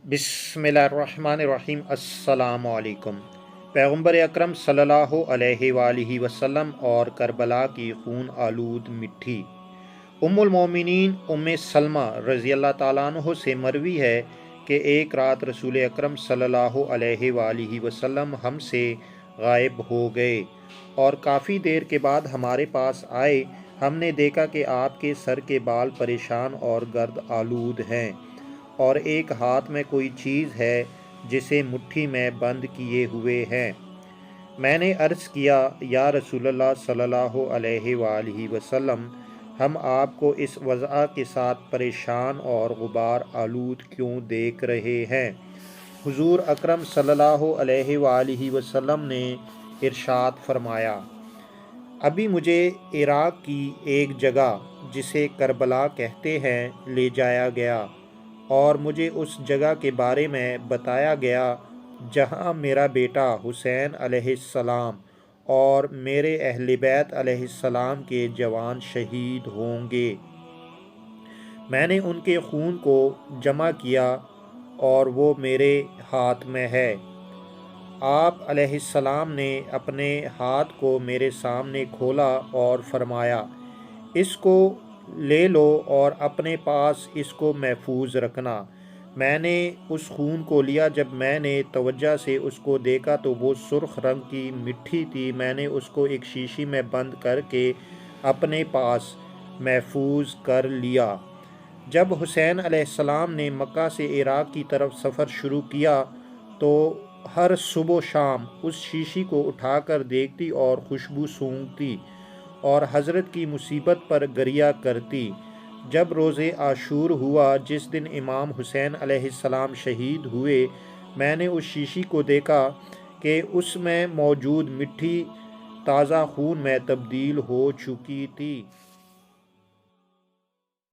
بسم اللہ الرحمن الرحیم۔ السلام علیکم۔ پیغمبر اکرم صلی اللہ علیہ وآلہ وسلم اور کربلا کی خون آلود مٹی۔ ام المومنین ام سلمہ رضی اللہ تعالیٰ عنہ سے مروی ہے کہ ایک رات رسول اکرم صلی اللہ علیہ وآلہ وسلم ہم سے غائب ہو گئے اور کافی دیر کے بعد ہمارے پاس آئے۔ ہم نے دیکھا کہ آپ کے سر کے بال پریشان اور گرد آلود ہیں اور ایک ہاتھ میں کوئی چیز ہے جسے مٹھی میں بند کیے ہوئے ہیں۔ میں نے عرض کیا، یا رسول اللہ صلی اللہ علیہ وآلہ وسلم، ہم آپ کو اس وضع کے ساتھ پریشان اور غبار آلود کیوں دیکھ رہے ہیں؟ حضور اکرم صلی اللہ علیہ وآلہ وسلم نے ارشاد فرمایا، ابھی مجھے عراق کی ایک جگہ جسے کربلا کہتے ہیں لے جایا گیا اور مجھے اس جگہ کے بارے میں بتایا گیا جہاں میرا بیٹا حسین علیہ السلام اور میرے اہل بیت علیہ السلام کے جوان شہید ہوں گے۔ میں نے ان کے خون کو جمع کیا اور وہ میرے ہاتھ میں ہے۔ آپ علیہ السلام نے اپنے ہاتھ کو میرے سامنے کھولا اور فرمایا، اس کو لے لو اور اپنے پاس اس کو محفوظ رکھنا۔ میں نے اس خون کو لیا۔ جب میں نے توجہ سے اس کو دیکھا تو وہ سرخ رنگ کی مٹی تھی۔ میں نے اس کو ایک شیشی میں بند کر کے اپنے پاس محفوظ کر لیا۔ جب حسین علیہ السلام نے مکہ سے عراق کی طرف سفر شروع کیا تو ہر صبح و شام اس شیشی کو اٹھا کر دیکھتی اور خوشبو سونگھتی اور حضرت کی مصیبت پر گریہ کرتی۔ جب روز عاشور ہوا، جس دن امام حسین علیہ السلام شہید ہوئے، میں نے اس شیشی کو دیکھا کہ اس میں موجود مٹی تازہ خون میں تبدیل ہو چکی تھی۔